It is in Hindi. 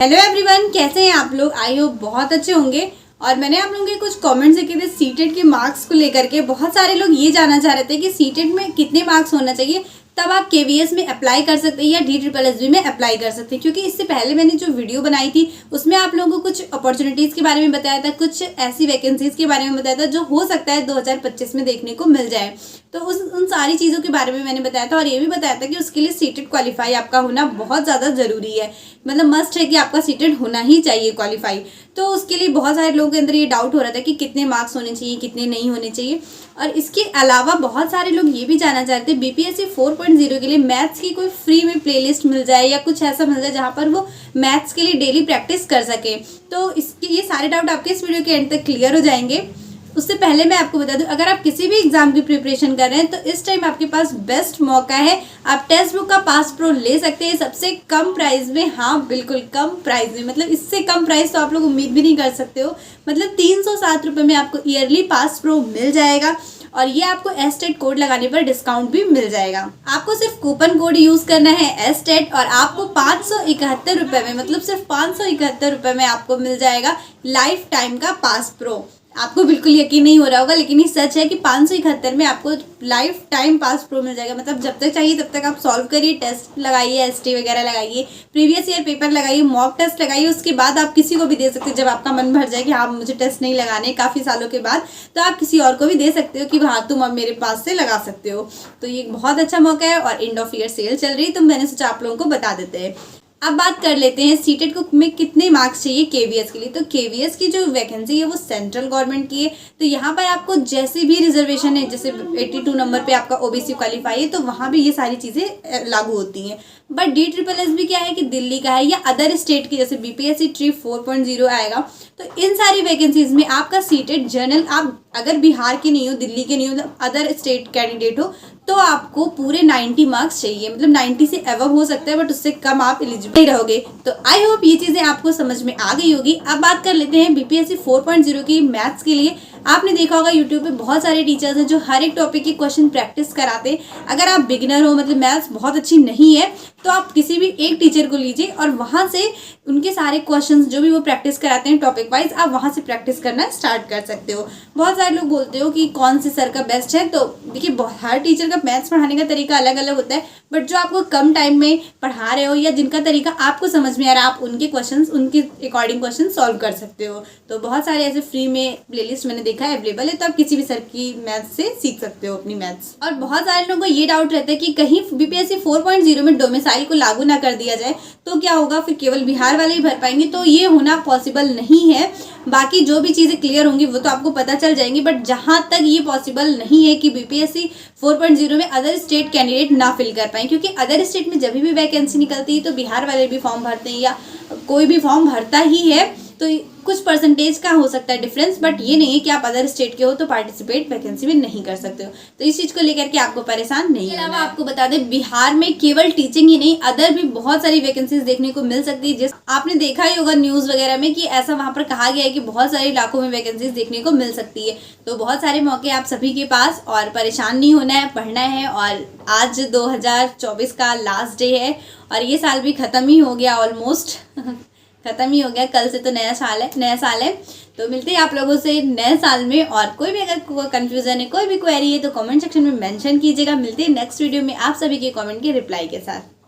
हेलो एवरीवन, कैसे हैं आप लोग। आई होप बहुत अच्छे होंगे। और मैंने आप लोगों के कुछ कमेंट्स देखे थे सीटेट के मार्क्स को लेकर के। बहुत सारे लोग ये जानना चाह रहे थे कि सीटेट में कितने मार्क्स होना चाहिए तब आप केवीएस में अप्लाई कर सकते हैं या DSSB में अप्लाई कर सकते हैं। क्योंकि इससे पहले मैंने जो वीडियो बनाई थी उसमें आप लोगों को कुछ अपॉर्चुनिटीज़ के बारे में बताया था, कुछ ऐसी वैकेंसीज़ के बारे में बताया था जो हो सकता है 2025 में देखने को मिल जाए। तो उन सारी चीज़ों के बारे में मैंने बताया था और ये भी बताया था कि उसके लिए सीटेट क्वालिफाई आपका होना बहुत ज़्यादा ज़रूरी है। मतलब मस्ट है कि आपका सीटेट होना ही चाहिए क्वालिफाई। तो उसके लिए बहुत सारे लोगों के अंदर ये डाउट हो रहा था कि कितने मार्क्स होने चाहिए, कितने नहीं होने चाहिए। और इसके अलावा बहुत सारे लोग ये भी जानना चाहते हैं BPSC 4.0 के लिए मैथ्स की कोई फ्री में प्लेलिस्ट मिल जाए या कुछ ऐसा मिल जाए जहाँ पर वो मैथ्स के लिए डेली प्रैक्टिस कर सके। तो इसके ये सारे डाउट आपके इस वीडियो के एंड तक क्लियर हो जाएंगे। उससे पहले मैं आपको बता दूं, अगर आप किसी भी एग्जाम की प्रिपरेशन कर रहे हैं तो इस टाइम आपके पास बेस्ट मौका है। आप टेक्स्ट बुक का पास प्रो ले सकते हैं सबसे कम प्राइस में। हाँ, बिल्कुल कम प्राइस में, मतलब इससे कम प्राइस तो आप लोग उम्मीद भी नहीं कर सकते हो। मतलब 307 रुपये में आपको ईयरली पास प्रो मिल जाएगा और ये आपको एस्टेट कोड लगाने पर डिस्काउंट भी मिल जाएगा। आपको सिर्फ कूपन कोड यूज करना है एस्टेट और आपको 571 रुपये में, मतलब सिर्फ 571 रुपये में आपको मिल जाएगा लाइफ टाइम का पास प्रो। आपको बिल्कुल यकीन नहीं हो रहा होगा लेकिन ये सच है कि 571 में आपको लाइफ टाइम पास प्रो मिल जाएगा। मतलब जब तक चाहिए तब तक आप सॉल्व करिए, टेस्ट लगाइए, ST वगैरह लगाइए, प्रीवियस ईयर पेपर लगाइए, मॉक टेस्ट लगाइए। उसके बाद आप किसी को भी दे सकते हैं। जब आपका मन भर जाए कि हाँ मुझे टेस्ट नहीं लगाने काफ़ी सालों के बाद, तो आप किसी और को भी दे सकते हो कि हाँ तुम अब मेरे पास से लगा सकते हो। तो ये एक बहुत अच्छा मौका है और एंड ऑफ ईयर सेल चल रही है तो मैंने सोचा आप लोगों को बता देते हैं। अब बात कर लेते हैं सीटेट को में कितने मार्क्स चाहिए केवीएस के लिए। तो केवीएस की जो वैकेंसी है वो सेंट्रल गवर्नमेंट की है। तो यहाँ पर आपको जैसे भी रिजर्वेशन है, जैसे 82 नंबर पे आपका OBC क्वालिफाई है तो वहाँ भी ये सारी चीज़ें लागू होती हैं। बट DSSB क्या है कि दिल्ली का है या अदर स्टेट की, जैसे BPSC ट्री 4.0 आएगा। तो इन सारी वैकेंसीज में आपका सीटेट जनरल, आप अगर बिहार के नहीं हो, दिल्ली के नहीं हो, मतलब अदर स्टेट कैंडिडेट हो तो आपको पूरे 90 मार्क्स चाहिए। मतलब 90 से अबव हो सकता है बट उससे कम आप एलिजिबल नहीं रहोगे। तो आई होप ये चीज़ें आपको समझ में आ गई होगी। अब बात कर लेते हैं BPSC 4.0 की मैथ्स के लिए। आपने देखा होगा यूट्यूब पे बहुत सारे टीचर्स हैं जो हर एक टॉपिक की क्वेश्चन प्रैक्टिस कराते हैं। अगर आप बिगिनर हो, मतलब मैथ्स बहुत अच्छी नहीं है, तो आप किसी भी एक टीचर को लीजिए और वहाँ से उनके सारे क्वेश्चंस जो भी वो प्रैक्टिस कराते हैं टॉपिक वाइज, आप वहाँ से प्रैक्टिस करना स्टार्ट कर सकते हो। बहुत सारे लोग बोलते हो कि कौन से सर का बेस्ट है। तो देखिए, हर टीचर का मैथ्स पढ़ाने का तरीका अलग अलग होता है। बट जो आपको कम टाइम में पढ़ा रहे हो या जिनका तरीका आपको समझ में आ रहा है, आप उनके क्वेश्चंस, उनके अकॉर्डिंग क्वेश्चन सॉल्व कर सकते हो। तो बहुत सारे ऐसे फ्री में प्लेलिस्ट मैंने देखा है अवेलेबल है, तो आप किसी भी सर की मैथ्स से सीख सकते हो अपनी मैथ्स। और बहुत सारे लोगों को ये डाउट रहता है कि कहीं BPSC 4.0 में डोमिसाइल को लागू ना कर दिया जाए तो क्या होगा, फिर केवल बिहार वाले ही भर पाएंगे। तो ये होना पॉसिबल नहीं है। बाकी जो भी चीज़ें क्लियर होंगी वो तो आपको पता चल जाएंगी। बट जहाँ तक ये पॉसिबल नहीं है कि BPSC 4.0 में अदर स्टेट कैंडिडेट ना फिल कर पाए, क्योंकि अदर स्टेट में जब भी वैकेंसी निकलती है तो बिहार वाले भी फॉर्म भरते हैं या कोई भी फॉर्म भरता ही है। तो कुछ परसेंटेज का हो सकता है डिफरेंस, बट ये नहीं है कि आप अदर स्टेट के हो तो पार्टिसिपेट वैकेंसी में नहीं कर सकते हो। तो इस चीज़ को लेकर के आपको परेशान नहीं होना है। आपको बता दें, बिहार में केवल टीचिंग ही नहीं, अदर भी बहुत सारी वैकेंसीज देखने को मिल सकती है। जिस आपने देखा ही होगा न्यूज़ वगैरह में कि ऐसा वहाँ पर कहा गया है कि बहुत सारे इलाकों में वैकेंसीज देखने को मिल सकती है। तो बहुत सारे मौके आप सभी के पास, और परेशान नहीं होना है, पढ़ना है। और आज 2024 का लास्ट डे है और ये साल भी ख़त्म ही हो गया, ऑलमोस्ट खत्म ही हो गया। कल से तो नया साल है। तो मिलते हैं आप लोगों से नए साल में। और कोई भी अगर कोई कंफ्यूजन है, कोई भी क्वेरी है तो कमेंट सेक्शन में मेंशन कीजिएगा। मिलते हैं नेक्स्ट वीडियो में आप सभी के कमेंट के रिप्लाई के साथ।